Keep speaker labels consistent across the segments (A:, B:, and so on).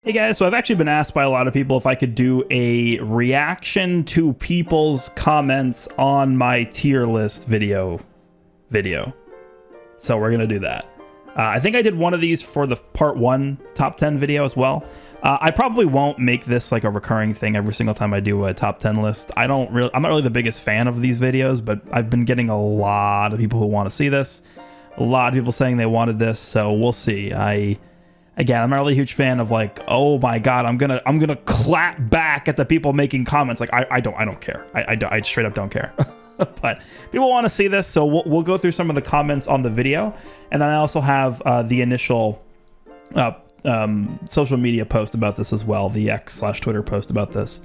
A: Hey guys, so I've actually been asked by a lot of people if I could do a reaction to people's comments on my tier list video. So we're gonna do that. I think I did one of these for the part 1 top 10 video as well. I probably won't make this like a recurring thing every single time I do a top 10 list. I'm not really the biggest fan of these videos, but I've been getting a lot of people who want to see this. A lot of people saying they wanted this, so we'll see. Again, I'm not really a huge fan of like, oh my god, I'm gonna clap back at the people making comments. Like I don't care. I straight up don't care. But people want to see this, so we'll go through some of the comments on the video, and then I also have the initial social media post about this as well, the X/Twitter post about this.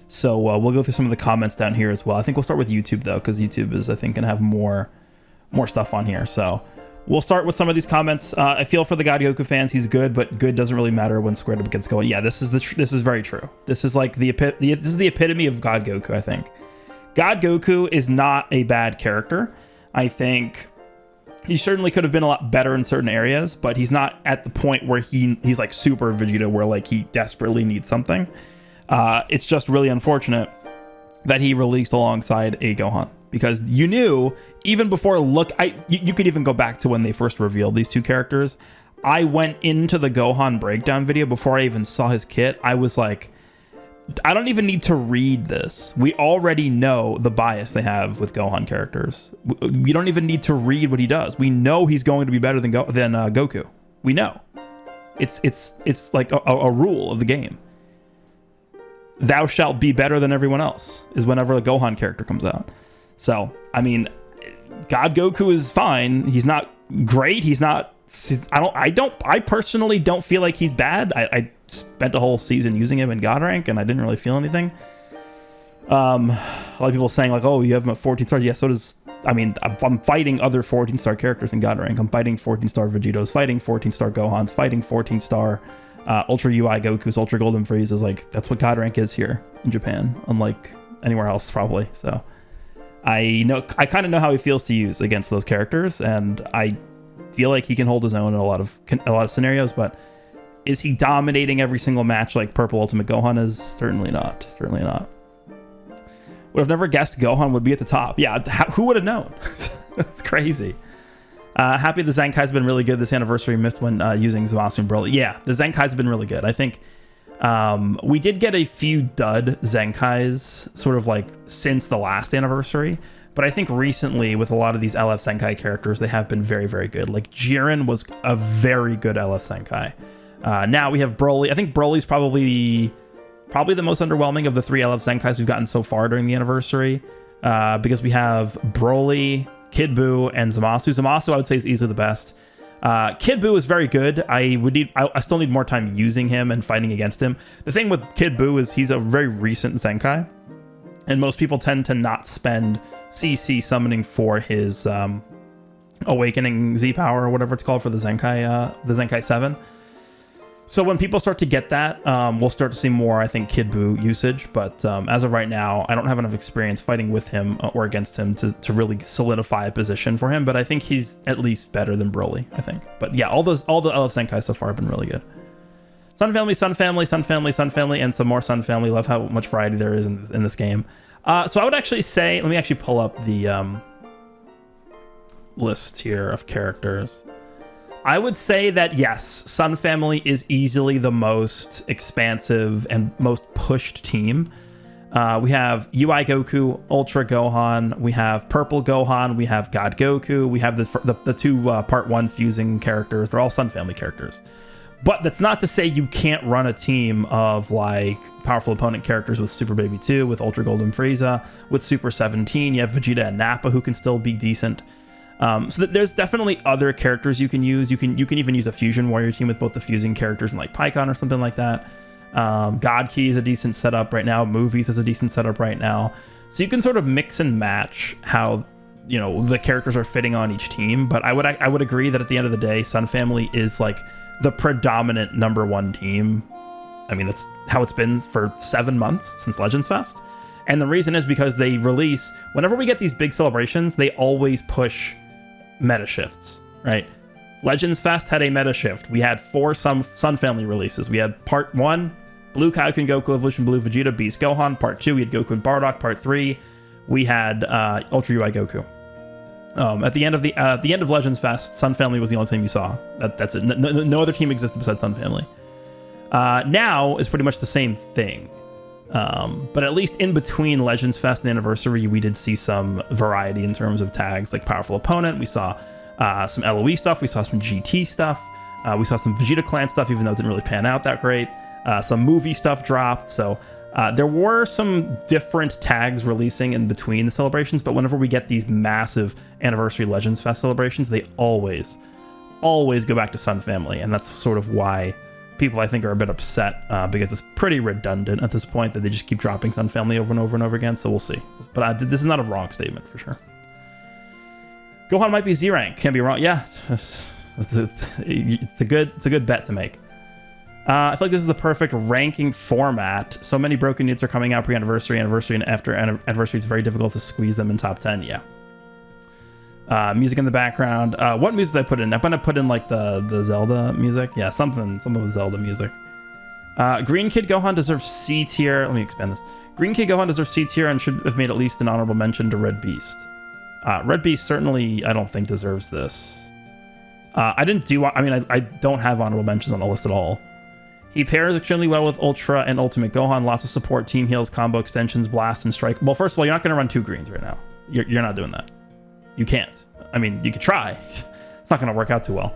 A: So we'll go through some of the comments down here as well. I think we'll start with YouTube though, because YouTube is, I think, gonna have more stuff on here. So we'll start with some of these comments. I feel for the God Goku fans. He's good, but good doesn't really matter when squared up gets going. Yeah, this is very true. This is like the epitome of God Goku, I think. God Goku is not a bad character. I think he certainly could have been a lot better in certain areas, but he's not at the point where he's like Super Vegeta, where like he desperately needs something. It's just really unfortunate that he released alongside a Gohan, because you knew even before you could even go back to when they first revealed these two characters. I went into the Gohan breakdown video before I even saw his kit. I was like, I don't even need to read this. We already know the bias they have with Gohan characters. We don't even need to read what he does. We know he's going to be better than Goku. We know. It's like a rule of the game. Thou shalt be better than everyone else is whenever a Gohan character comes out. So, I mean, God Goku is fine. He's not great. I personally don't feel like he's bad. I spent a whole season using him in God rank and I didn't really feel anything. A lot of people saying like, oh, you have him at 14 stars. Yeah, so does, I mean, I'm fighting other 14-star characters in God rank. I'm fighting 14-star Vegetos, fighting 14-star Gohans, fighting 14-star Ultra UI Goku's, Ultra Golden Frieza's. Like, that's what God rank is here in Japan, unlike anywhere else probably. So I kind of know how he feels to use against those characters, and I feel like he can hold his own in a lot of scenarios. But is he dominating every single match like Purple Ultimate Gohan is? Certainly not. Certainly not. Would have never guessed Gohan would be at the top. Yeah, who would have known? That's crazy. Happy the Zenkai's been really good this anniversary. Missed when using Zamasu and Broly. Yeah, the Zenkai's been really good. I think we did get a few dud Zenkais sort of like since the last anniversary, but I think recently with a lot of these LF Zenkai characters, they have been very, very good. Like Jiren was a very good LF Zenkai. Now we have Broly. I think Broly's probably the most underwhelming of the 3 LF Zenkais we've gotten so far during the anniversary, because we have Broly, Kid Buu, and Zamasu. Zamasu, I would say, is easily the best. Kid Buu is very good. I still need more time using him and fighting against him. The thing with Kid Buu is he's a very recent Zenkai, and most people tend to not spend CC summoning for his Awakening Z power or whatever it's called for the Zenkai 7. So when people start to get that, we'll start to see more, I think, Kid Buu usage. But as of right now, I don't have enough experience fighting with him or against him to really solidify a position for him. But I think he's at least better than Broly, I think. But yeah, all the LF Zenkai so far have been really good. Sun Family, Sun Family, Sun Family, Sun Family, and some more Sun Family. Love how much variety there is in this game. So I would actually say, let me actually pull up the list here of characters. I would say that, yes, Sun Family is easily the most expansive and most pushed team. We have UI Goku, Ultra Gohan, we have Purple Gohan, we have God Goku, we have the two Part 1 fusing characters. They're all Sun Family characters. But that's not to say you can't run a team of like powerful opponent characters with Super Baby 2, with Ultra Golden Frieza, with Super 17. You have Vegeta and Nappa who can still be decent. So there's definitely other characters you can use. You can even use a Fusion Warrior team with both the fusing characters and like Pikkon or something like that. God Key is a decent setup right now. Movies is a decent setup right now. So you can sort of mix and match how, you know, the characters are fitting on each team. But I would agree that at the end of the day, Sun Family is like the predominant #1 team. I mean, that's how it's been for 7 months since Legends Fest. And the reason is because they release, whenever we get these big celebrations, they always push meta shifts, right? Legends Fest had a meta shift. We had 4 Sun Family releases. We had Part 1, Blue Kaioken Goku Evolution Blue Vegeta Beast Gohan. Part 2, we had Goku and Bardock. Part 3, we had Ultra UI Goku. At the end of Legends Fest, Sun Family was the only team you saw. That's it. No other team existed besides Sun Family. Now is pretty much the same thing. But at least in between Legends Fest and Anniversary, we did see some variety in terms of tags, like Powerful Opponent. We saw some LOE stuff. We saw some GT stuff. We saw some Vegeta Clan stuff, even though it didn't really pan out that great. Some movie stuff dropped. So there were some different tags releasing in between the celebrations, but whenever we get these massive Anniversary Legends Fest celebrations, they always go back to Sun Family. And that's sort of why people, I think, are a bit upset, because it's pretty redundant at this point that they just keep dropping Sun Family over and over and over again. So we'll see. But this is not a wrong statement for sure. Gohan might be Z rank. Can't be wrong. Yeah, it's a good bet to make. I feel like this is the perfect ranking format. So many broken units are coming out pre-anniversary, anniversary, and after anniversary. It's very difficult to squeeze them in top 10. Yeah. Music in the background. What music did I put in? I'm gonna put in like the Zelda music. Yeah, some of the Zelda music. Green Kid Gohan deserves C tier. Let me expand this. Green Kid Gohan deserves C tier and should have made at least an honorable mention to Red Beast. Red Beast certainly, I don't think, deserves this. I don't have honorable mentions on the list at all. He pairs extremely well with Ultra and Ultimate Gohan. Lots of support, team heals, combo extensions, blast, and strike. Well, first of all, you're not going to run 2 greens right now. You're not doing that. You can't. I mean, you could try. It's not going to work out too well.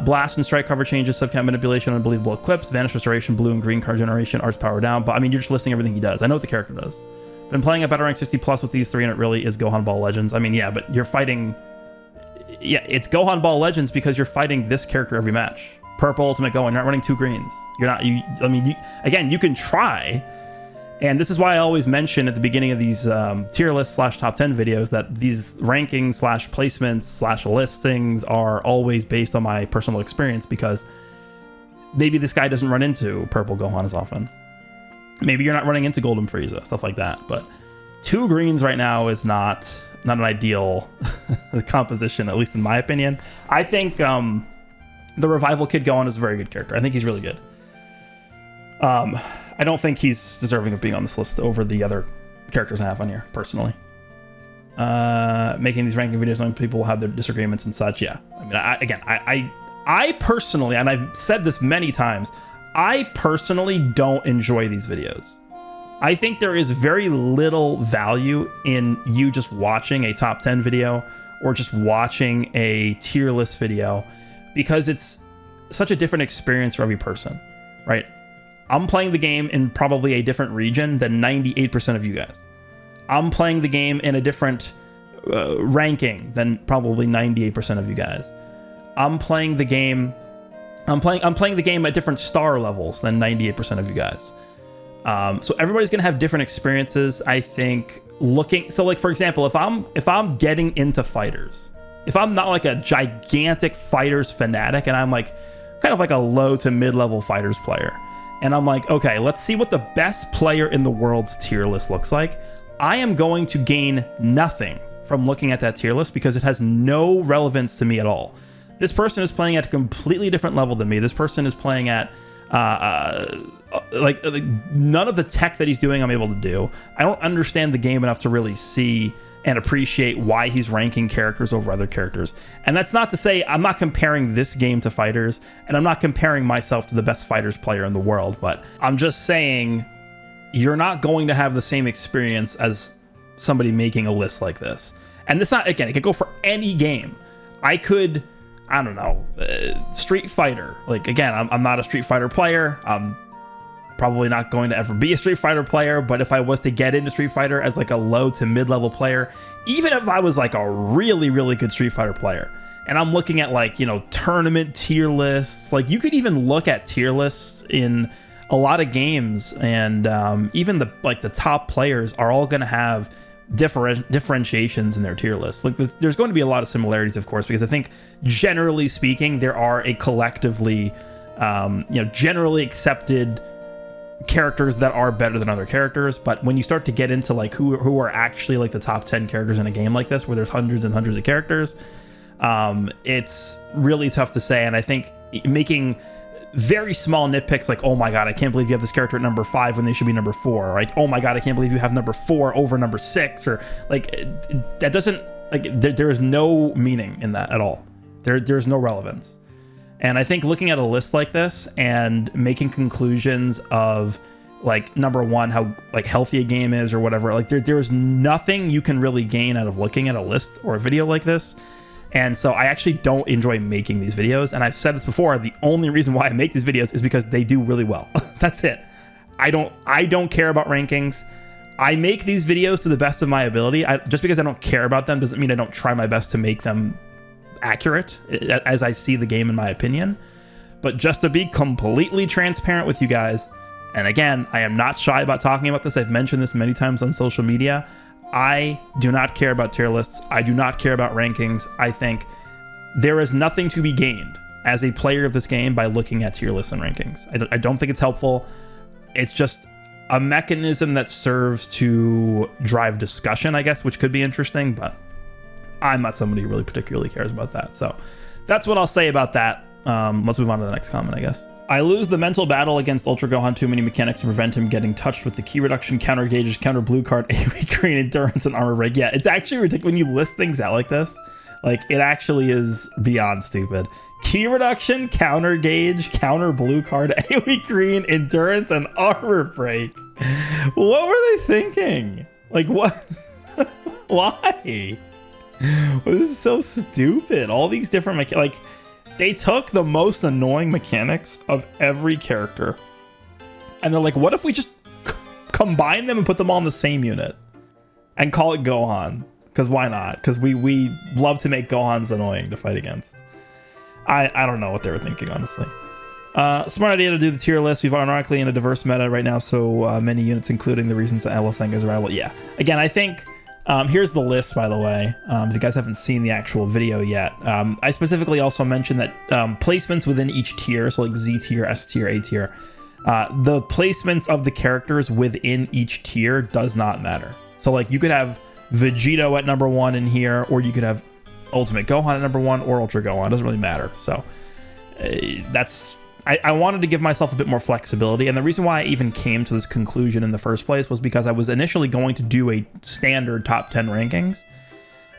A: Blast and strike cover changes, subcount manipulation, unbelievable equips, vanish restoration, blue and green card generation, arts power down. But I mean, you're just listing everything he does. I know what the character does. Been playing at better rank 60 plus with these 3, and it really is Gohan Ball Legends. I mean, yeah, but you're fighting. Yeah, it's Gohan Ball Legends because you're fighting this character every match. Purple, Ultimate Gohan. You're not running 2 greens. You're not. Again, you can try. And this is why I always mention at the beginning of these tier list / top 10 videos that these rankings / placements / listings are always based on my personal experience, because maybe this guy doesn't run into Purple Gohan as often. Maybe you're not running into Golden Frieza, stuff like that. But 2 greens right now is not an ideal composition, at least in my opinion. I think the Revival Kid Gohan is a very good character. I think he's really good. I don't think he's deserving of being on this list over the other characters I have on here, personally. Making these ranking videos when people have their disagreements and such, yeah. I mean, I personally, and I've said this many times, I personally don't enjoy these videos. I think there is very little value in you just watching a top 10 video or just watching a tier list video, because it's such a different experience for every person, right? I'm playing the game in probably a different region than 98% of you guys. I'm playing the game in a different ranking than probably 98% of you guys. I'm playing the game at different star levels than 98% of you guys. So everybody's gonna have different experiences. I think so like, for example, if I'm getting into fighters, if I'm not like a gigantic fighters fanatic and I'm like kind of like a low to mid-level fighters player, and I'm like, okay, let's see what the best player in the world's tier list looks like, I am going to gain nothing from looking at that tier list because it has no relevance to me at all. This person is playing at a completely different level than me. This person is playing at like none of the tech that he's doing I'm able to do. I don't understand the game enough to really see and appreciate why he's ranking characters over other characters. And that's not to say I'm not comparing this game to fighters, and I'm not comparing myself to the best fighters player in the world, but I'm just saying you're not going to have the same experience as somebody making a list like this. And this not, again, it could go for any game. I don't know, Street Fighter. Like, again, I'm not a Street Fighter player. I'm probably not going to ever be a Street Fighter player, but if I was to get into Street Fighter as like a low to mid-level player, even if I was like a really, really good Street Fighter player, and I'm looking at like, you know, tournament tier lists, like you could even look at tier lists in a lot of games, and even the top players are all going to have differentiations in their tier lists. Like there's going to be a lot of similarities, of course, because I think generally speaking, there are a collectively, generally accepted characters that are better than other characters. But when you start to get into like who are actually like the top 10 characters in a game like this, where there's hundreds and hundreds of characters, It's really tough to say, and I think making very small nitpicks like, oh my god, I can't believe you have this character at number 5 when they should be number 4, or like, oh my god, I can't believe you have number 4 over number 6, or like, that doesn't, like, there is no meaning in that at all. There's no relevance. And I think looking at a list like this and making conclusions of like, number 1, how like healthy a game is or whatever, like there is nothing you can really gain out of looking at a list or a video like this. And so I actually don't enjoy making these videos. And I've said this before, the only reason why I make these videos is because they do really well. That's it. I don't care about rankings. I make these videos to the best of my ability. Just because I don't care about them doesn't mean I don't try my best to make them accurate as I see the game, in my opinion. But just to be completely transparent with you guys, and again, I am not shy about talking about this. I've mentioned this many times on social media. I do not care about tier lists. I do not care about rankings. I think there is nothing to be gained as a player of this game by looking at tier lists and rankings. I don't think it's helpful. It's just a mechanism that serves to drive discussion, I guess, which could be interesting, but I'm not somebody who really particularly cares about that. So that's what I'll say about that. Let's move on to the next comment, I guess. I lose the mental battle against Ultra Gohan. Too many mechanics to prevent him getting touched with the key reduction, counter gauges, counter blue card, AoE green, endurance, and armor break. Yeah, it's actually ridiculous when you list things out like this. Like, it actually is beyond stupid. Key reduction, counter gauge, counter blue card, AoE green, endurance, and armor break. What were they thinking? Like, what? Why? Well, this is so stupid. All these different like, they took the most annoying mechanics of every character, and they're like, what if we just combine them and put them all in the same unit and call it Gohan? Because why not? Because we love to make Gohans annoying to fight against. I don't know what they were thinking, honestly. Smart idea to do the tier list. We've ironically in a diverse meta right now, so many units, including the reasons that Elisang is rival. Yeah, again, I think here's the list, by the way. If you guys haven't seen the actual video yet, I specifically also mentioned that placements within each tier, so like Z tier, S tier, A tier, the placements of the characters within each tier does not matter. So like, you could have Vegito at number 1 in here, or you could have Ultimate Gohan at number 1 or Ultra Gohan. It doesn't really matter. So that's, I wanted to give myself a bit more flexibility, and the reason why I even came to this conclusion in the first place was because I was initially going to do a standard top 10 rankings,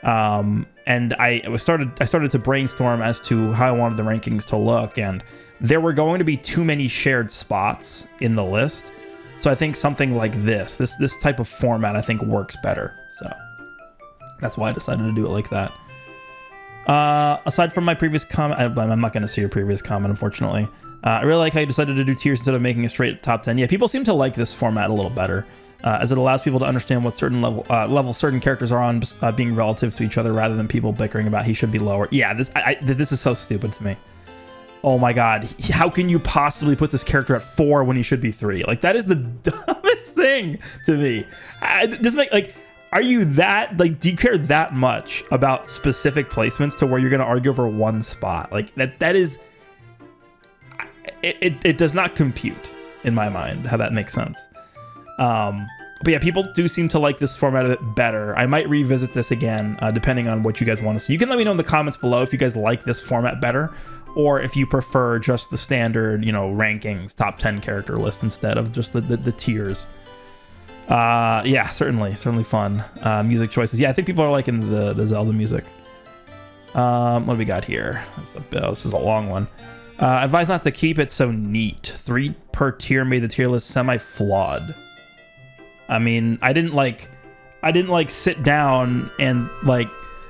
A: and I started to brainstorm as to how I wanted the rankings to look, and there were going to be too many shared spots in the list. So I think something like this type of format I think works better. So that's why I decided to do it like that. Aside from my previous comment, I'm not going to see your previous comment, unfortunately. I really like how you decided to do tiers instead of making a straight top 10. Yeah, people seem to like this format a little better, as it allows people to understand what certain level certain characters are on, being relative to each other, rather than people bickering about he should be lower. Yeah, this is so stupid to me. Oh my god, how can you possibly put this character at 4 when he should be 3? Like, that is the dumbest thing to me. Just make, like, are you that, like, do you care that much about specific placements to where you're going to argue over one spot? Like, that is, it does not compute in my mind how that makes sense. But yeah, people do seem to like this format a bit better. I might revisit this again, depending on what you guys want to see. You can let me know in the comments below if you guys like this format better, or if you prefer just the standard, you know, rankings, top 10 character list instead of just the tiers. Yeah, certainly fun. Music choices. Yeah, I think people are liking the Zelda music. What do we got here? This is a long one. Advise not to keep it so neat. 3 per tier made the tier list semi-flawed. I mean, I didn't like sit down and like,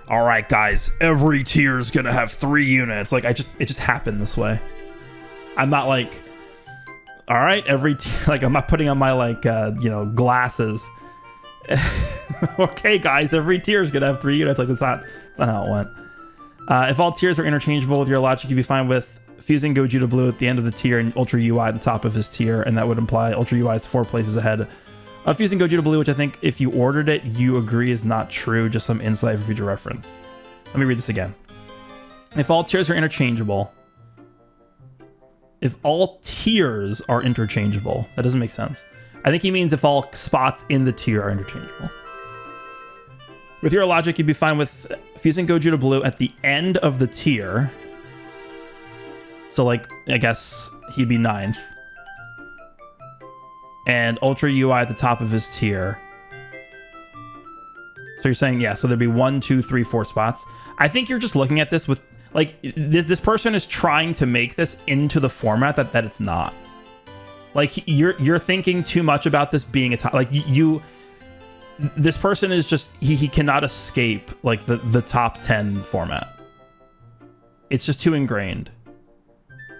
A: all right, guys, every tier is gonna have 3 units. Like, it just happened this way. I'm not like, all right, like, I'm not putting on my, like, you know, glasses. Okay, guys, every tier is gonna have 3 units. Like, that's not how it went. If all tiers are interchangeable with your logic, you'd be fine with fusing Gogeta Blue at the end of the tier and Ultra UI at the top of his tier, and that would imply Ultra UI is 4 places ahead of fusing Gogeta Blue, which I think if you ordered it, you agree is not true, just some insight for future reference. Let me read this again. If all tiers are interchangeable, that doesn't make sense. I think he means if all spots in the tier are interchangeable. With your logic, you'd be fine with fusing Gogeta Blue at the end of the tier. So, like, I guess he'd be 9th. And Ultra UI at the top of his tier. So you're saying, yeah, so there'd be 1, 2, 3, 4 spots. I think you're just looking at this with, like, this person is trying to make this into the format that it's not. Like, you're thinking too much about this being a top, like, this person is just, he cannot escape, like, the top 10 format. It's just too ingrained.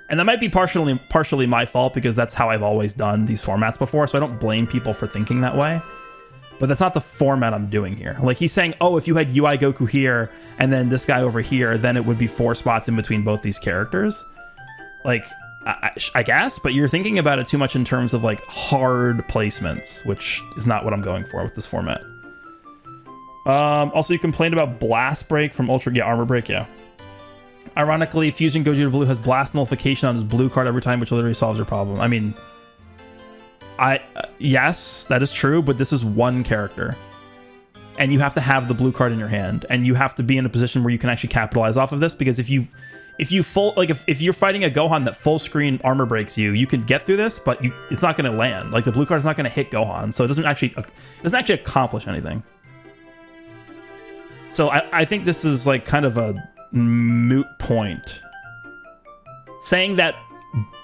A: And that might be partially my fault, because that's how I've always done these formats before, so I don't blame people for thinking that way. But that's not the format I'm doing here. Like, he's saying, oh, if you had UI Goku here, and then this guy over here, then it would be 4 spots in between both these characters. Like, I guess, but you're thinking about it too much in terms of, like, hard placements, which is not what I'm going for with this format. Also, you complained about Blast Break from Ultra... Yeah, Armor Break, yeah. Ironically, Fusing Gogeta Blue has Blast Nullification on his blue card every time, which literally solves your problem. I mean... yes, that is true, but this is one character. And you have to have the blue card in your hand, and you have to be in a position where you can actually capitalize off of this, because if you if you're fighting a Gohan that full screen armor breaks you, you can get through this, but it's not going to land. Like, the blue card is not going to hit Gohan, so it doesn't actually accomplish anything. So I think this is, like, kind of a moot point. Saying that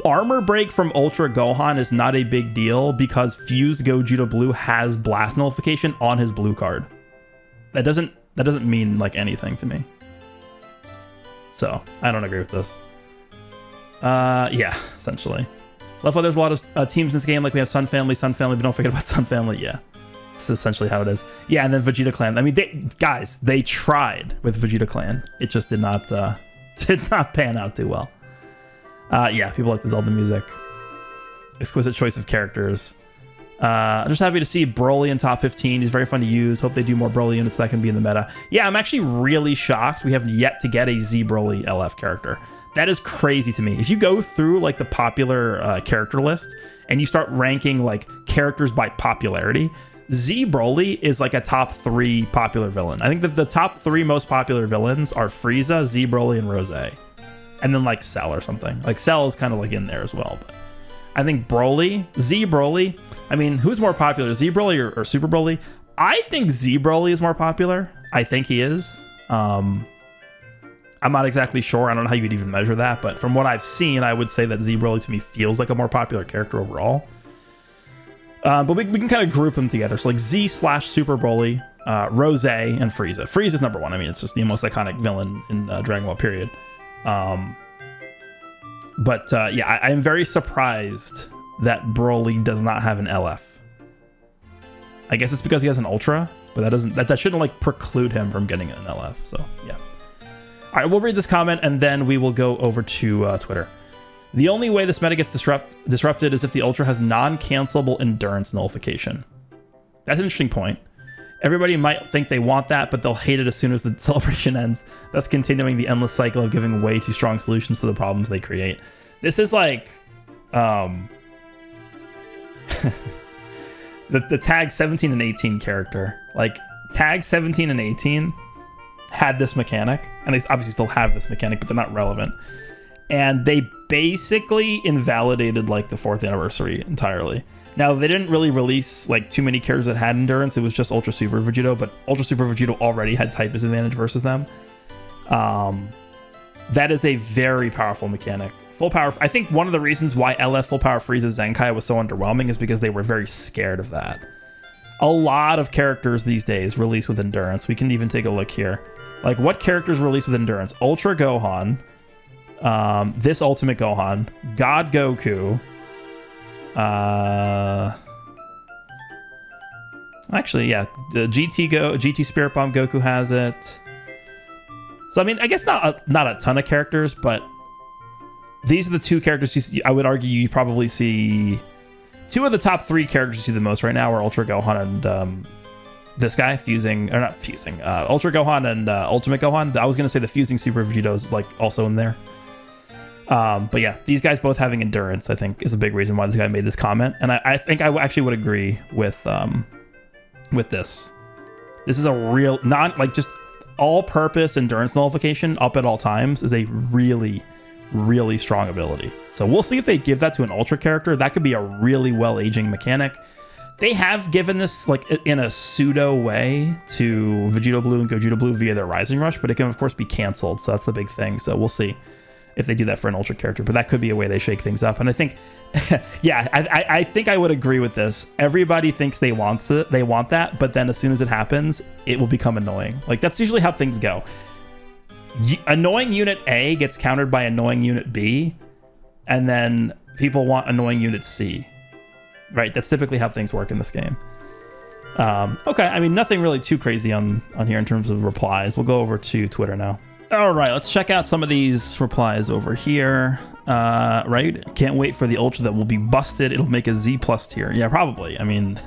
A: armor break from Ultra Gohan is not a big deal because Fused Gogeta Blue has Blast Nullification on his blue card. That doesn't mean, like, anything to me. So, I don't agree with this. Yeah, essentially. Love how there's a lot of teams in this game, like we have Sun Family, but don't forget about Sun Family, yeah. It's essentially how it is. Yeah, and then Vegeta Clan. I mean, they tried with Vegeta Clan. It just did not pan out too well. Yeah, people like the Zelda music. Exquisite choice of characters. I'm just happy to see Broly in top 15. He's very fun to use. Hope they do more Broly units that can be in the meta. Yeah, I'm actually really shocked we have yet to get a Z Broly LF character. That is crazy to me. If you go through, like, the popular character list and you start ranking, like, characters by popularity, Z Broly is, like, a top 3 popular villain. I think that the top 3 most popular villains are Frieza, Z Broly, and Rose. And then, like, Cell or something. Like, Cell is kind of, like, in there as well, but I think Z Broly, I mean, who's more popular, Z Broly or Super Broly? I think Z Broly is more popular. I think he is. I'm not exactly sure. I don't know how you'd even measure that, but from what I've seen, I would say that Z Broly to me feels like a more popular character overall. But we can kind of group them together. So, like, Z/Super Broly, Rose, and Frieza. Frieza's number 1. I mean, it's just the most iconic villain in Dragon Ball, period. Yeah, I am very surprised that Broly does not have an LF. I guess it's because he has an Ultra, but that shouldn't, like, preclude him from getting an LF. So yeah. All right, we'll read this comment and then we will go over to Twitter. The only way this meta gets disrupted is if the Ultra has non-cancelable endurance nullification. That's an interesting point. Everybody might think they want that, but they'll hate it as soon as the celebration ends. That's continuing the endless cycle of giving way too strong solutions to the problems they create. This is like the tag 17 and 18 character. Like, tag 17 and 18 had this mechanic, and they obviously still have this mechanic, but they're not relevant. And they basically invalidated, like, the 4th anniversary entirely. Now, they didn't really release, like, too many characters that had endurance. It was just Ultra Super Vegito, but Ultra Super Vegito already had type disadvantage versus them. That is a very powerful mechanic. Full power. I think one of the reasons why LF Full Power Frieza Zenkai was so underwhelming is because they were very scared of that. A lot of characters these days release with endurance. We can even take a look here. Like, what characters release with endurance? Ultra Gohan, this Ultimate Gohan, God Goku. Actually, yeah, the GT Spirit Bomb Goku has it. So I mean, I guess not a ton of characters, but these are the 2 characters I would argue you probably see. 2 of the top 3 characters you see the most right now are Ultra Gohan and this guy, Ultra Gohan and Ultimate Gohan. I was gonna say the Fusing Super Vegito is, like, also in there. But yeah, these guys both having endurance, I think, is a big reason why this guy made this comment. And I think I actually would agree with this. This is a real, not like just all-purpose endurance nullification up at all times is a really, really strong ability. So we'll see if they give that to an Ultra character. That could be a really well-aging mechanic. They have given this like in a pseudo way to Vegito Blue and Gogeta Blue via their Rising Rush, but it can of course be canceled. So that's the big thing. So we'll see if they do that for an Ultra character, but that could be a way they shake things up. And I think, yeah, I think I would agree with this. Everybody thinks they want that, but then as soon as it happens, it will become annoying. Like that's usually how things go. Annoying unit A gets countered by annoying unit B, and then people want annoying unit C. Right, that's typically how things work in this game. Okay, I mean, nothing really too crazy on here in terms of replies. We'll go over to Twitter now. All right, let's check out some of these replies over here. Right, can't wait for the Ultra that will be busted. It'll make a Z+ tier. Yeah, probably. I mean,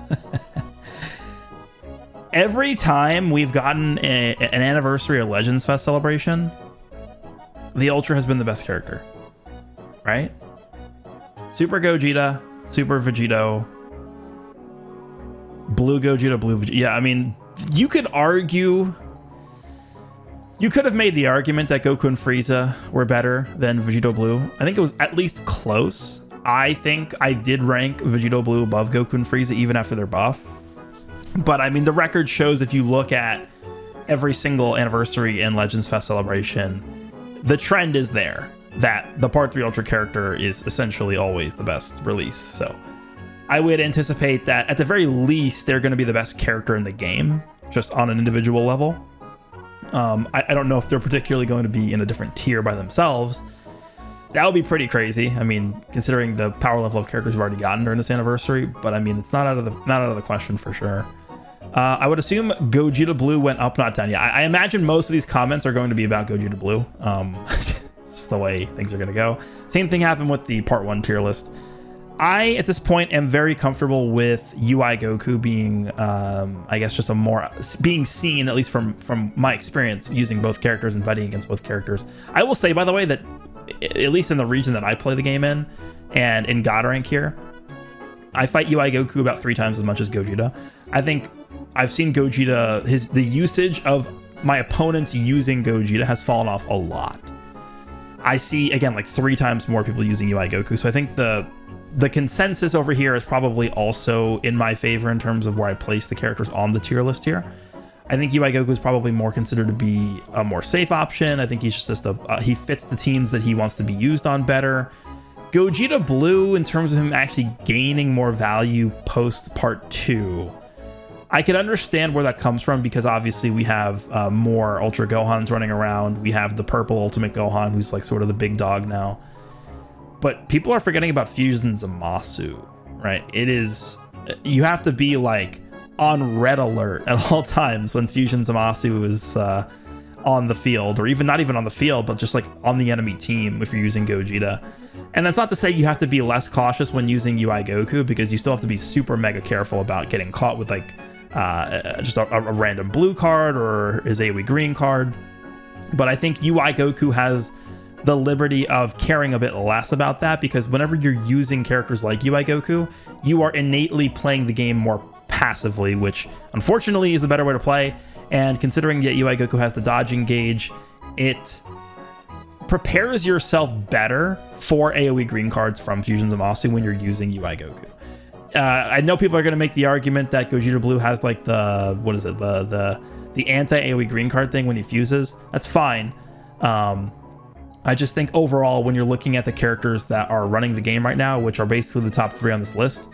A: every time we've gotten an Anniversary or Legends Fest celebration, the Ultra has been the best character. Right? Super Gogeta, Super Vegito, Blue Gogeta, Blue Vegeta. Yeah, I mean, you could argue... You could have made the argument that Goku and Frieza were better than Vegito Blue. I think it was at least close. I think I did rank Vegito Blue above Goku and Frieza even after their buff. But I mean, the record shows if you look at every single Anniversary and Legends Fest celebration, the trend is there that the Part 3 Ultra character is essentially always the best release. So I would anticipate that at the very least, they're going to be the best character in the game, just on an individual level. I don't know if they're particularly going to be in a different tier by themselves. That would be pretty crazy. I mean, considering the power level of characters we've already gotten during this Anniversary, but I mean, it's not out of the question for sure. I would assume Gogeta Blue went up, not down. Yeah, I imagine most of these comments are going to be about Gogeta Blue. It's the way things are going to go. Same thing happened with the Part 1 tier list. I, at this point, am very comfortable with UI Goku being, I guess, just being seen, at least from my experience, using both characters and fighting against both characters. I will say, by the way, that at least in the region that I play the game in, and in God rank here, I fight UI Goku about 3 times as much as Gogeta. I think I've seen Gogeta, the usage of my opponents using Gogeta has fallen off a lot. I see, again, like 3 times more people using UI Goku, so I think the consensus over here is probably also in my favor in terms of where I place the characters on the tier list here. I think UI Goku is probably more considered to be a more safe option. I think he's just he fits the teams that he wants to be used on better. Gogeta Blue, in terms of him actually gaining more value post Part 2, I could understand where that comes from because obviously we have more Ultra Gohans running around. We have the purple Ultimate Gohan, who's like sort of the big dog now. But people are forgetting about Fusion Zamasu, right? You have to be like on red alert at all times when Fusion Zamasu is on the field, or even not even on the field, but just like on the enemy team if you're using Gogeta. And that's not to say you have to be less cautious when using UI Goku, because you still have to be super mega careful about getting caught with like just a random blue card or his AoE green card. But I think UI Goku has the liberty of caring a bit less about that, because whenever you're using characters like UI Goku, you are innately playing the game more passively, which unfortunately is the better way to play. And considering that UI Goku has the dodging gauge, it prepares yourself better for AoE green cards from Fusion Zamasu when you're using UI Goku. I know people are going to make the argument that Gogeta Blue has like the anti-AoE green card thing when he fuses. That's fine. I just think overall, when you're looking at the characters that are running the game right now, which are basically the top 3 on this list,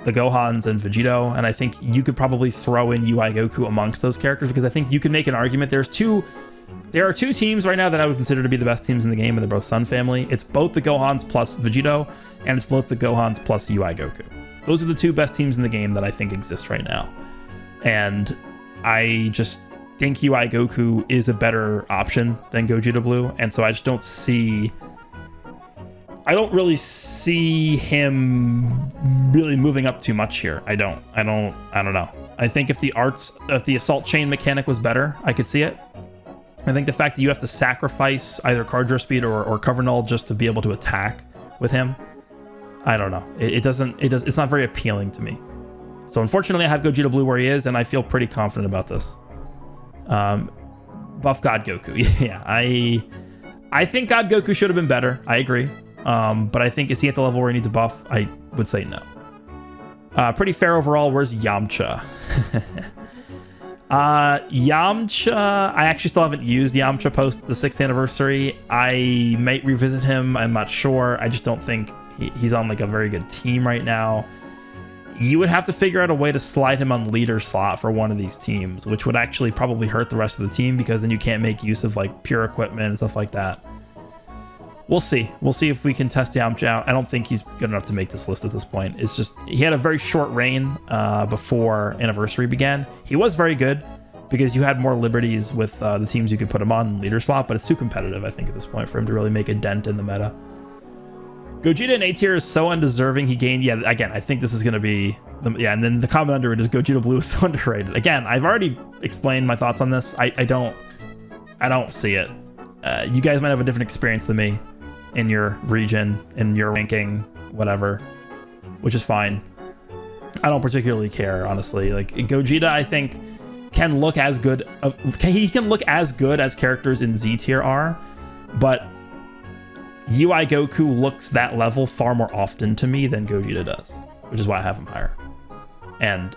A: the Gohans and Vegito, and I think you could probably throw in UI Goku amongst those characters, because I think you can make an argument. There are 2 teams right now that I would consider to be the best teams in the game, and they're both Sun Family. It's both the Gohans plus Vegito, and it's both the Gohans plus UI Goku. Those are the 2 best teams in the game that I think exist right now. And I just think UI Goku is a better option than Gogeta Blue, and so I just don't really see him really moving up too much here. I don't know. I think if the Assault Chain mechanic was better, I could see it. I think the fact that you have to sacrifice either card draw speed or cover null just to be able to attack with him, I don't know. It's not very appealing to me. So unfortunately, I have Gogeta Blue where he is, and I feel pretty confident about this. Buff God Goku. Yeah, I think God Goku should have been better. I agree. But I think, is he at the level where he needs a buff? I would say no. Pretty fair overall. Where's Yamcha? Yamcha, I actually still haven't used Yamcha post the 6th anniversary. I might revisit him. I'm not sure. I just don't think he's on like a very good team right now. You would have to figure out a way to slide him on leader slot for one of these teams, which would actually probably hurt the rest of the team because then you can't make use of like pure equipment and stuff like that. We'll see. We'll see if we can test Yamcha out. I don't think he's good enough to make this list at this point. It's just, he had a very short reign before Anniversary began. He was very good because you had more liberties with the teams you could put him on leader slot, but it's too competitive, I think, at this point for him to really make a dent in the meta. Gogeta in A tier is so undeserving. He gained, yeah, again, I think this is going to be, yeah, and then the comment under it is Gogeta Blue is so underrated. Again, I've already explained my thoughts on this. I don't see it. You guys might have a different experience than me in your region, in your ranking, whatever, which is fine. I don't particularly care, honestly. Like, Gogeta, I think, can look as good. He can look as good as characters in Z tier are, but UI Goku looks that level far more often to me than Gogeta does, which is why I have him higher. And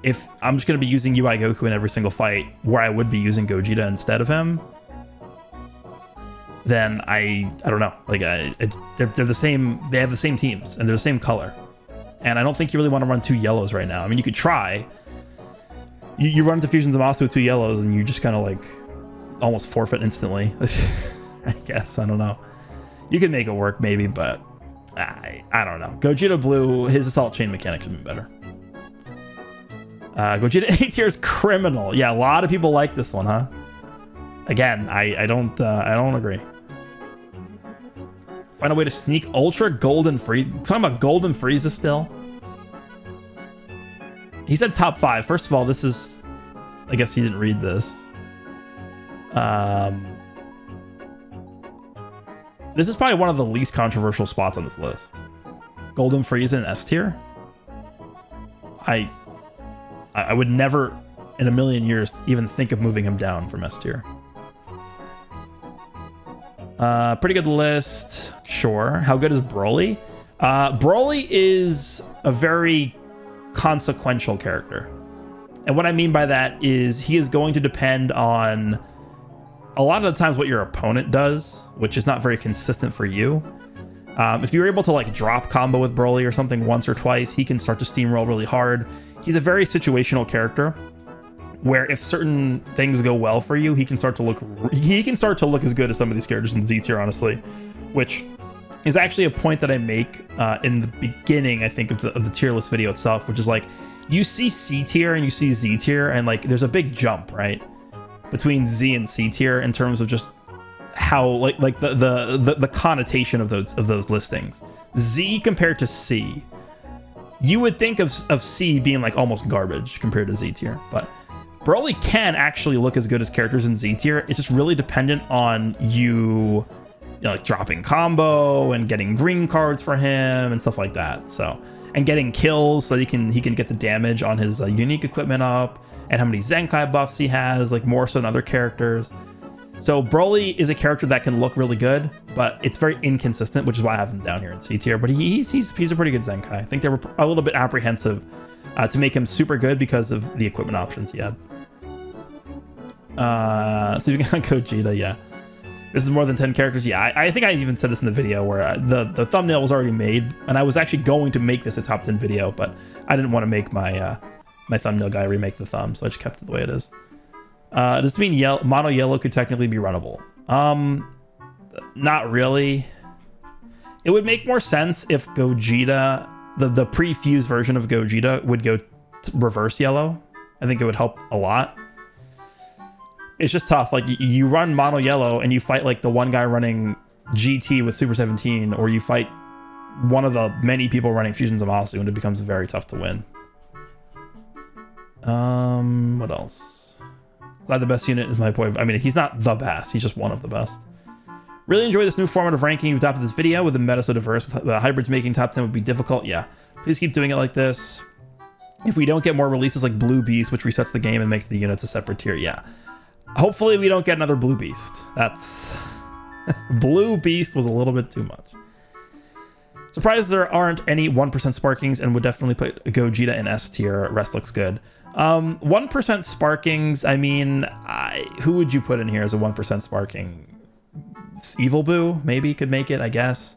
A: if I'm just going to be using UI Goku in every single fight where I would be using Gogeta instead of him, then I don't know. Like, they're the same. They have the same teams and they're the same color. And I don't think you really want to run 2 yellows right now. I mean, you could try. You run into Fusion Zamasu with 2 yellows and you just kind of like almost forfeit instantly. I guess. I don't know. You can make it work maybe, but I don't know. Gogeta Blue, his assault chain mechanics have been better. Gogeta A tier is criminal. Yeah, a lot of people like this one, huh? Again, I don't agree. Find a way to sneak Ultra Golden Frieza. Talking about Golden Frieza still. He said top 5. First of all, this is, I guess he didn't read this. This is probably one of the least controversial spots on this list. Golden Frieza in S tier. I would never in a million years even think of moving him down from S tier. Pretty good list. Sure. How good is Broly? Broly is a very consequential character. And what I mean by that is he is going to depend on a lot of the times what your opponent does, which is not very consistent for you. If you're able to like drop combo with Broly or something once or twice, he can start to steamroll really hard. He's a very situational character where if certain things go well for you, he can start to look as good as some of these characters in Z tier, honestly, which is actually a point that I make in the beginning, I think, of the tier list video itself, which is like, you see C tier and you see Z tier, and like there's a big jump, right, between Z and C tier in terms of just how like the connotation of those listings. Z compared to C, you would think of C being like almost garbage compared to Z tier, but Broly can actually look as good as characters in Z tier. It's just really dependent on you know, like dropping combo and getting green cards for him and stuff like that. So, and getting kills so he can get the damage on his unique equipment up, and how many Zenkai buffs he has, like more so than other characters. So Broly is a character that can look really good, but it's very inconsistent, which is why I have him down here in C tier. But he's a pretty good Zenkai. I think they were a little bit apprehensive to make him super good because of the equipment options he had. So you got Gogeta, yeah. This is more than 10 characters. Yeah, I think I even said this in the video where the thumbnail was already made, and I was actually going to make this a top 10 video, but I didn't want to make my my thumbnail guy remake the thumb, so I just kept it the way it is. Does this mean mono yellow could technically be runnable? Not really. It would make more sense if Gogeta, the pre-fused version of Gogeta, would go reverse yellow. I think it would help a lot. It's just tough. Like, you run mono yellow and you fight like the one guy running GT with Super 17, or you fight one of the many people running Fusion Zamasu, and it becomes very tough to win. What else? Glad the best unit is my boy. I mean, he's not the best. He's just one of the best. Really enjoy this new format of ranking you've adopted this video with the meta so diverse. With hybrids making top 10 would be difficult. Yeah. Please keep doing it like this. If we don't get more releases like Blue Beast, which resets the game and makes the units a separate tier, yeah. Hopefully we don't get another Blue Beast. That's... Blue Beast was a little bit too much. Surprised there aren't any 1% Sparkings, and would definitely put Gogeta in S tier. Rest looks good. 1% Sparkings, I mean, who would you put in here as a 1% Sparking? Evil Boo maybe could make it, I guess.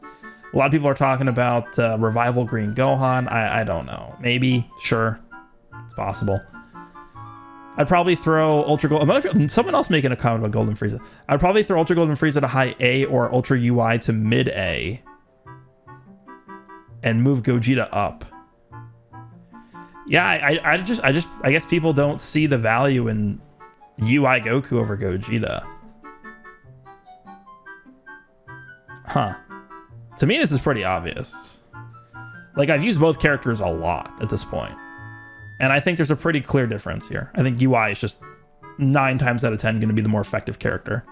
A: A lot of people are talking about Revival Green Gohan. I don't know. Maybe, sure. It's possible. I'd probably throw Ultra Gold. Someone else making a comment about Golden Frieza. I'd probably throw Ultra Golden Frieza to high A or Ultra UI to mid A. And move Gogeta up. Yeah, I guess people don't see the value in UI Goku over Gogeta. Huh. To me, this is pretty obvious. Like, I've used both characters a lot at this point. And I think there's a pretty clear difference here. I think UI is just 9 times out of 10 going to be the more effective character.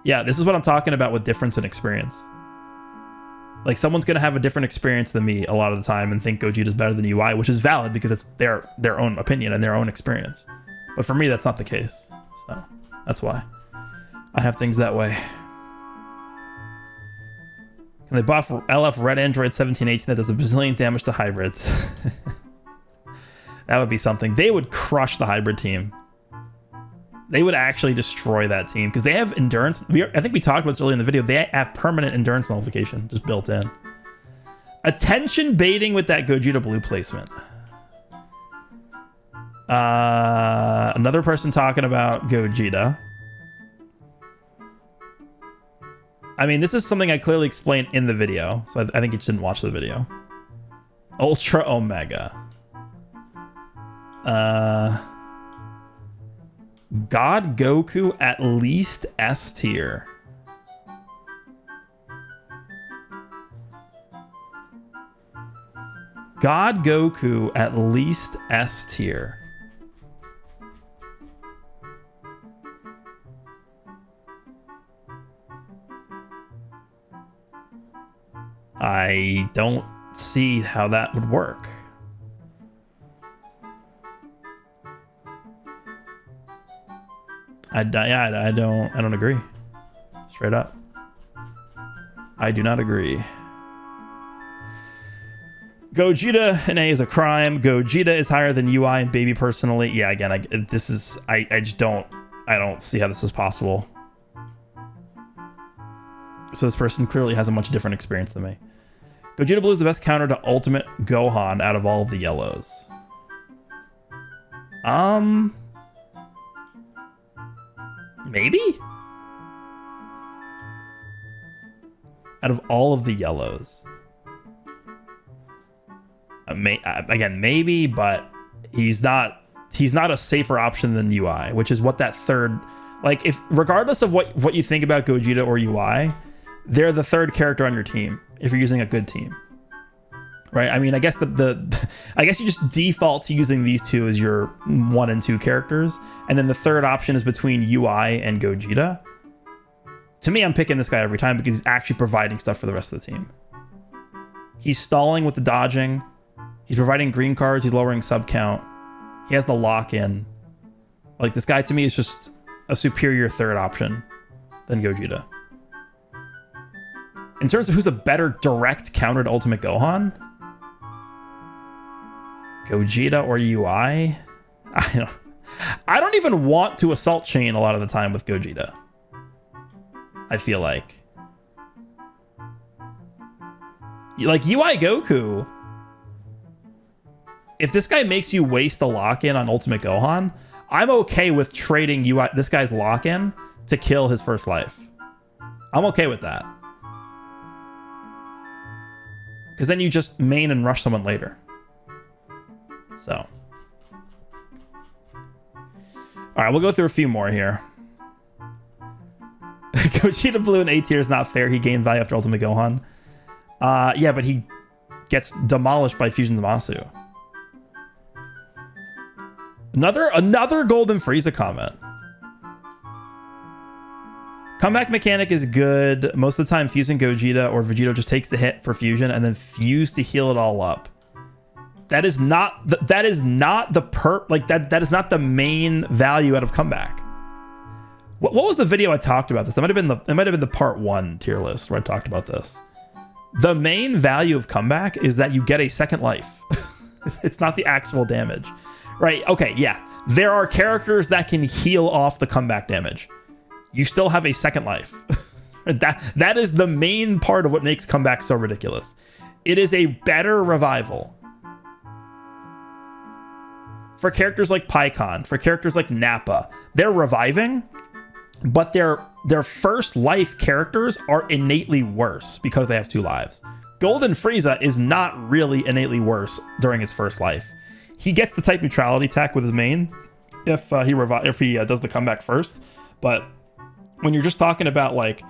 A: Yeah, this is what I'm talking about with difference in experience. Like, someone's going to have a different experience than me a lot of the time and think Gogeta's better than UI, which is valid because it's their own opinion and their own experience. But for me, that's not the case. So that's why I have things that way. Can they buff LF Red Android 1718 that does a bazillion damage to hybrids? That would be something. They would crush the hybrid team. They would actually destroy that team because they have endurance. I think we talked about this earlier in the video. They have permanent endurance nullification just built in. Attention baiting with that Gogeta blue placement. Another person talking about Gogeta. I mean, this is something I clearly explained in the video, so I think you just didn't watch the video. Ultra Omega. God Goku at least S tier. God Goku at least S tier. I don't see how that would work. I don't agree. Straight up. I do not agree. Gogeta in A is a crime. Gogeta is higher than UI and Baby personally. Yeah, again, I just don't see how this is possible. So this person clearly has a much different experience than me. Gogeta Blue is the best counter to Ultimate Gohan out of all of the yellows. Maybe? Out of all of the yellows. Again, maybe, but he's not a safer option than UI, which is what that third... Like, if regardless of what you think about Gogeta or UI, they're the third character on your team if you're using a good team. Right? I mean, I guess I guess you just default to using these two as your 1 and 2 characters, and then the third option is between UI and Gogeta. To me, I'm picking this guy every time because he's actually providing stuff for the rest of the team. He's stalling with the dodging. He's providing green cards. He's lowering sub count. He has the lock-in. Like, this guy to me is just a superior third option than Gogeta. In terms of who's a better direct counter to Ultimate Gohan, Gogeta or UI? I don't even want to assault chain a lot of the time with Gogeta. I feel like UI Goku, if this guy makes you waste the lock-in on Ultimate Gohan, I'm okay with trading this guy's lock-in to kill his first life. I'm okay with that. Because then you just main and rush someone later. So. Alright, we'll go through a few more here. Gogeta Blue in A tier is not fair. He gained value after Ultimate Gohan. Yeah, but he gets demolished by Fusion Zamasu. Another Golden Frieza comment. Comeback mechanic is good. Most of the time, fusing Gogeta or Vegito just takes the hit for fusion and then fuse to heal it all up. That is not the that is not the main value out of comeback. What was the video I talked about this? It might have been the part 1 tier list where I talked about this. The main value of comeback is that you get a second life. It's not the actual damage, right? Okay, yeah. There are characters that can heal off the comeback damage. You still have a second life. That is the main part of what makes comeback so ridiculous. It is a better revival. For characters like Pikkon, for characters like Nappa, they're reviving, but their first life characters are innately worse because they have 2 lives. Golden Frieza is not really innately worse during his first life. He gets the type neutrality tech with his main if he does the comeback first, but when you're just talking about like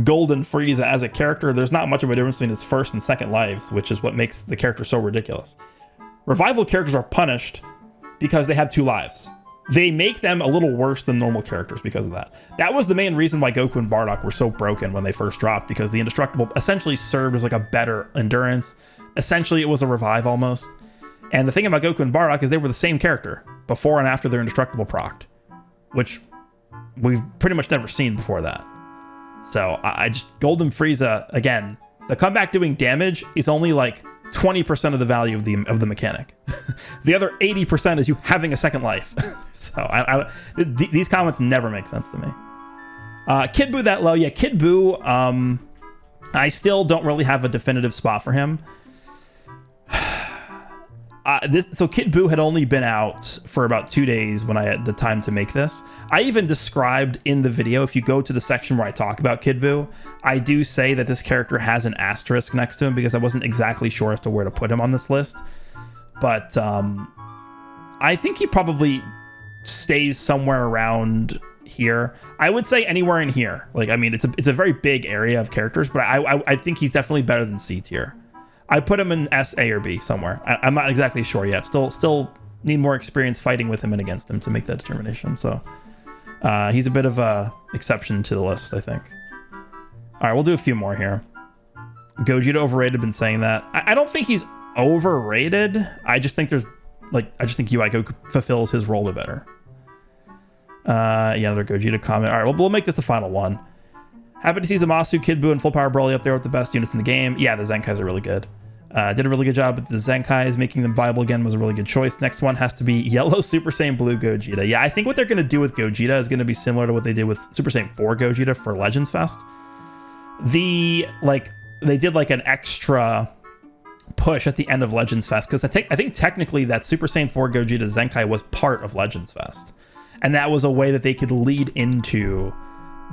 A: Golden Frieza as a character, there's not much of a difference between his first and second lives, which is what makes the character so ridiculous. Revival characters are punished because they have 2 lives. They make them a little worse than normal characters because of that. That was the main reason why Goku and Bardock were so broken when they first dropped, because the Indestructible essentially served as like a better endurance. Essentially, it was a revive almost. And the thing about Goku and Bardock is they were the same character before and after their Indestructible procced, which we've pretty much never seen before that. So I just Golden Frieza, again, the comeback doing damage is only like 20% of the value of the mechanic. The other 80% is you having a second life. So these comments never make sense to me. Kid Buu that low, yeah, Kid Buu. I still don't really have a definitive spot for him. So Kid Buu had only been out for about 2 days when I had the time to make this. I even described in the video, if you go to the section where I talk about Kid Buu, I do say that this character has an asterisk next to him because I wasn't exactly sure as to where to put him on this list. But I think he probably stays somewhere around here. I would say anywhere in here. Like, I mean, it's a very big area of characters, but I think he's definitely better than C tier. I put him in S, A, or B somewhere. I'm not exactly sure yet. Still need more experience fighting with him and against him to make that determination. So he's a bit of a exception to the list, I think. All right, we'll do a few more here. Gogeta overrated, been saying that. I don't think he's overrated. I just think UI Goku fulfills his role a bit better. Yeah, another Gogeta comment. All right, we'll make this the final one. Happy to see Zamasu, Kid Buu, and Full Power Broly up there with the best units in the game. Yeah, the Zenkais are really good. Did a really good job with the Zenkais. Making them viable again was a really good choice. Next one has to be Yellow Super Saiyan Blue Gogeta. Yeah, I think what they're going to do with Gogeta is going to be similar to what they did with Super Saiyan 4 Gogeta for Legends Fest. They did like an extra push at the end of Legends Fest, because I think technically that Super Saiyan 4 Gogeta Zenkai was part of Legends Fest. And that was a way that they could lead into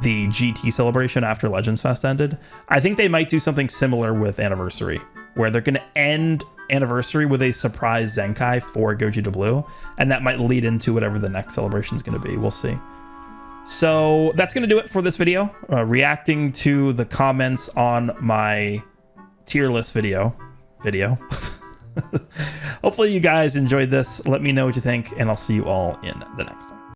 A: the GT celebration after Legends Fest ended. I think they might do something similar with Anniversary, where they're going to end Anniversary with a surprise Zenkai for Gogeta Blue, and that might lead into whatever the next celebration is going to be. We'll see. So that's going to do it for this video, reacting to the comments on my tier list video. Hopefully you guys enjoyed this. Let me know what you think, and I'll see you all in the next one.